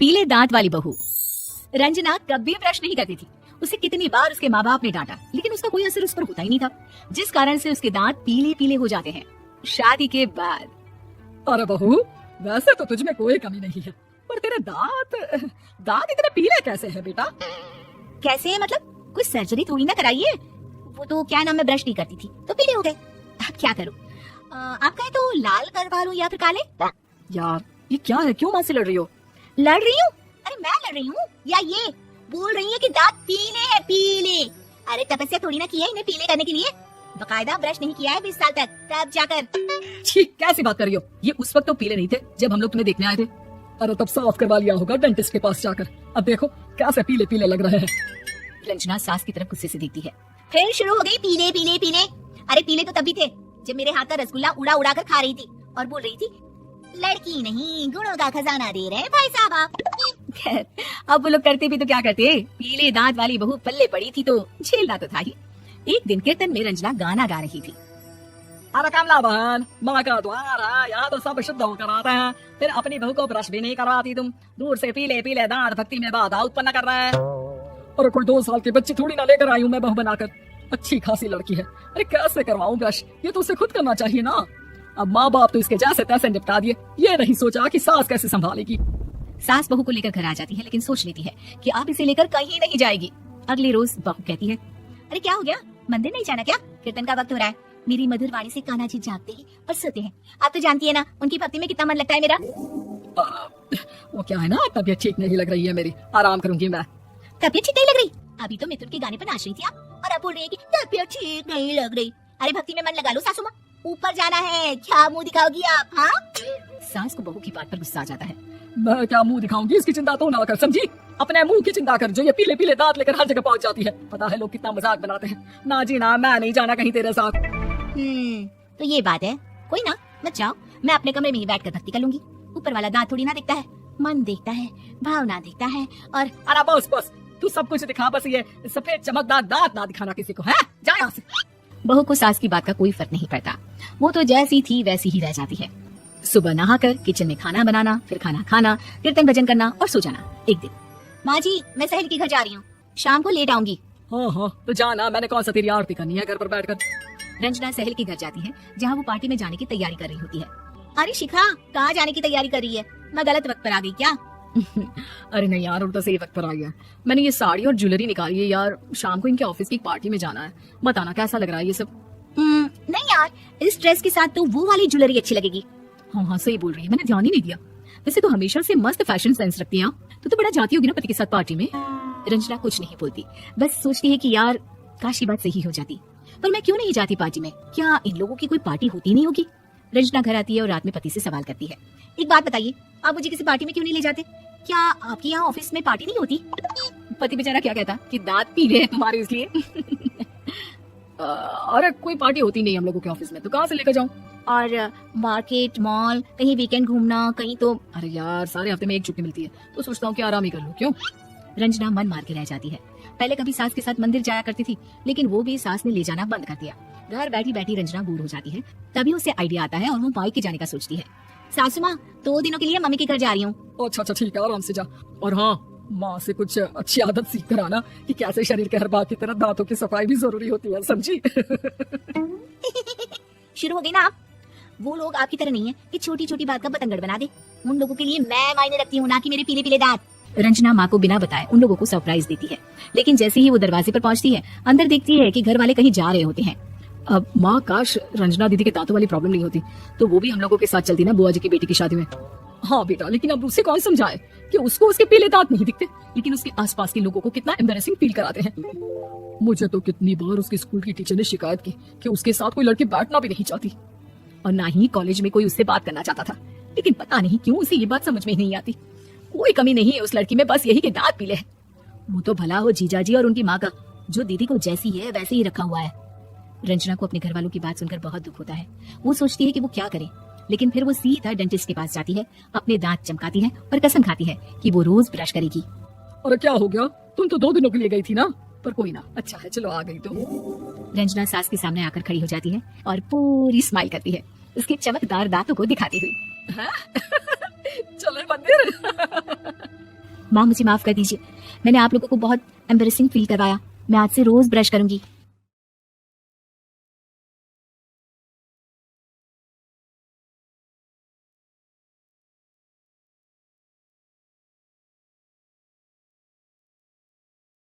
पीले दांत वाली बहू। रंजना कभी ब्रश नहीं करती थी। उसे कितनी बार उसके माँ बाप ने डांटा, लेकिन उसका कोई असर उस पर होता ही नहीं था, जिस कारण से उसके दांत पीले पीले हो जाते हैं। शादी के बाद। अरे बहू, वैसे तो तुझमें कोई कमी नहीं है, पर तेरे दांत इतने पीले कैसे हैं बेटा? कैसे है मतलब? कुछ सर्जरी थोड़ी ना कराइए। वो तो क्या नाम, मैं ब्रश नहीं करती थी तो पीले हो गए। अब क्या करूं? आप कहे तो लाल करवा लूं या फिर काले? यार ये क्या है, क्यों माँ से लड़ रही हो? लड़ रही हूँ? अरे मैं लड़ रही हूँ या ये बोल रही है कि दांत पीले हैं, पीले। अरे तपस्या थोड़ी ना की है इन्हें पीले करने के लिए, बकायदा ब्रश नहीं किया है 20 साल तक, तब जाकर। छी, कैसी बात कर रही हो? ये उस वक्त तो पीले नहीं थे जब हम लोग तुम्हें देखने आए थे। अरे तब साफ करवा लिया होगा डेंटिस्ट के पास जाकर। अब देखो कैसे पीले पीले लग रहे हैं। रंजना सास की तरफ गुस्से से देखती है। फिर शुरू हो गई पीले पीले पीले। अरे पीले तो तभी थे जब मेरे हाथ का रसगुल्ला उड़ा उड़ा कर खा रही थी और बोल रही थी, लड़की नहीं गुणों का खजाना दे रहे हैं भाई साहब आप। खैर, अब वो लोग करते भी तो क्या करते, पीले दांत वाली बहू पल्ले पड़ी थी तो झेलना तो था ही। एक दिन कीर्तन में रंजना गाना गा रही थी। अरे कमला बहन, माँ का द्वार है, यहाँ तो सब शुद्ध होकर आते हैं, फिर अपनी बहू को ब्रश भी नहीं करवाती तुम। दूर से पीले पीले दांत भक्ति में बाधा उत्पन्न कर रहे हैं। अरे कोई 2 साल की बच्ची थोड़ी ना लेकर आई हूँ मैं बहू बनाकर, अच्छी खासी लड़की है। अरे कैसे करवाऊं ब्रश, ये तो उसे खुद करना चाहिए ना। अब माँ बाप तो इसके जैसे तैसे निपटा दिए, ये नहीं सोचा कि सास कैसे संभालेगी। सास बहू को लेकर घर आ जाती है, लेकिन सोच लेती है कि आप इसे लेकर कहीं नहीं जाएगी। अगले रोज बहू कहती है, अरे क्या हो गया, मंदिर नहीं जाना क्या? कीर्तन का वक्त हो रहा है। मेरी मधुर वाणी से कान्हा जी जागते हैं और सोते हैं। आप तो जानती है ना उनकी भक्ति में कितना मन लगता है मेरा। वो क्या है ना, तबीयत ठीक नहीं लग रही है मेरी, आराम करूंगी मैं। तबीयत ठीक नहीं लग रही? अभी तो मिथुन के गाने पर नाच रही थी आप, और आप बोल रही है कि तबीयत ठीक नहीं लग रही। अरे भक्ति में मन लगा लो सासू माँ, ऊपर जाना है, क्या मुंह दिखाओगी आप? हाँ, सास को बहू की बात पर गुस्सा आ जाता है। मैं क्या मुंह दिखाऊंगी, इसकी चिंता तो ना कर, समझी? अपने मुंह की चिंता कर, जो ये पीले पीले दांत लेकर हर जगह पहुंच जाती है। पता है लोग कितना मजाक बनाते हैं। ना जी ना, मैं नहीं जाना कहीं तेरे साथ। तो ये बात है, कोई ना, मत जाओ, मैं अपने कमरे में ही बैठ कर भक्ति कर लूंगी। ऊपर वाला दांत थोड़ी ना देखता है, मन देखता है, भावना देखता है। और अरे बस बस, तू सब कुछ दिखा, बस ये सफेद चमकदार दांत ना दिखाना किसी को, है? जा यहाँ से। बहू को सास की बात का कोई फर्क नहीं पड़ता, वो तो जैसी थी वैसी ही रह जाती है। सुबह नहाकर किचन में खाना बनाना, फिर खाना खाना, कीर्तन भजन करना और सो जाना। एक दिन, माँ जी मैं सहेली के घर जा रही हूँ, शाम को लेट आऊंगी। हाँ, तो जाना, मैंने कौन सा तेरी आरती करनी है घर पर बैठकर। रंजना सहेली के घर जाती है, जहाँ वो पार्टी में जाने की तैयारी कर रही होती है। अरे शिखा, कहाँ जाने की तैयारी कर रही है? मैं गलत वक्त पर आ गई क्या? अरे नहीं यार, उल्टा सही वक्त पर आ गया। मैंने ये साड़ी और ज्वेलरी निकाली है यार, शाम को इनके ऑफिस की पार्टी में जाना है। बताना कैसा लग रहा है ये सब? नहीं यार, इस ड्रेस के साथ तो वो वाली ज्वेलरी अच्छी लगेगी। हाँ सही बोल रही है, मैंने ध्यान ही नहीं दिया। वैसे तो हमेशा से मस्त फैशन सेंस रखती है। तो बड़ा जाती होगी ना पति के साथ पार्टी में। रंजना कुछ नहीं बोलती, बस सोचती है कि यार काश ये बात सही हो जाती, पर मैं क्यों नहीं जाती पार्टी में? क्या इन लोगों की कोई पार्टी होती नहीं होगी? रंजना घर आती है और रात में पति से सवाल करती है, एक बात बताइए, आप मुझे किसी पार्टी में क्यों नहीं ले जाते? क्या आपके यहाँ ऑफिस में पार्टी नहीं होती? पति बेचारा क्या कहता कि दांत पीले हैं तुम्हारे इसलिए। अरे कोई पार्टी होती नहीं हम लोगों के ऑफिस में, तो कहाँ से लेकर जाऊँ? और मार्केट, मॉल, कहीं वीकेंड घूमना, कहीं तो। अरे यार, सारे हफ्ते में एक छुट्टी मिलती है, तो सोचता हूँ कि आराम ही कर लूँ। क्यों? रंजना मन मार के रह जाती है। पहले कभी सास के साथ मंदिर जाया करती थी, लेकिन वो भी सास ने ले जाना बंद कर दिया। घर बैठी बैठी रंजना बोर हो जाती है। तभी उसे आइडिया आता है और वो मायके जाने का सोचती है। सासू माँ, 2 दिनों के लिए मम्मी के घर जा रही हूँ। अच्छा ठीक है, आराम से जा। और हाँ, माँ से कुछ अच्छी आदत सीख कर आना कि कैसे शरीर के हर भाग की तरह दांतों की सफाई भी जरूरी होती है, समझी? शुरू हो गई ना आप? वो लोग आपकी तरह नहीं है कि छोटी छोटी बात का बतंगड़ बना दे। उन लोगों के लिए मैं मायने रखती हूँ, ना कि मेरे पीले पीले दांत। रंजना माँ को बिना बताए उन लोगों को सरप्राइज देती है, लेकिन जैसे ही वो दरवाजे पर पहुंचती है, अंदर देखती है कि घर वाले कहीं जा रहे होते हैं। अब माँ, काश रंजना दीदी के दांतों वाली प्रॉब्लम नहीं होती, तो वो भी हम लोगों के साथ चलती ना बुआ जी की बेटी की शादी में। हाँ बेटा, लेकिन अब उसे कौन समझाए कि उसको उसके पीले दांत नहीं दिखते, लेकिन उसके आसपास के लोगों को कितना एम्बैरेसिंग फील कराते हैं। मुझे तो कितनी बार उसके स्कूल की टीचर ने शिकायत की कि उसके साथ कोई लड़की बैठना भी नहीं चाहती, और ना ही कॉलेज में कोई उससे बात करना चाहता था। लेकिन पता नहीं क्यों उसे ये बात समझ में नहीं आती। कोई कमी नहीं है उस लड़की में, बस यही कि दांत पीले हैं। वो तो भला हो जीजा जी और उनकी माँ का, जो दीदी को जैसी है वैसे ही रखा हुआ है। रंजना को अपने घर वालों की बात सुनकर बहुत दुख होता है। वो सोचती है कि वो क्या करे, लेकिन फिर वो सीधा डेंटिस्ट के पास जाती है, अपने दांत चमकाती है और कसम खाती है कि वो रोज ब्रश करेगी। अरे क्या हो गया, तुम तो 2 दिनों के लिए गई थी ना, पर कोई ना, अच्छा है, चलो आ गई तो। रंजना सास के सामने आकर खड़ी हो जाती है और पूरी स्माइल करती है, उसके चमकदार दांतों को दिखाती हुई। चले मंदिर। माँ मुझे माफ कर दीजिए, मैंने आप लोगों को बहुत एम्बेरसिंग फील करवाया। मैं आज से रोज ब्रश करूंगी।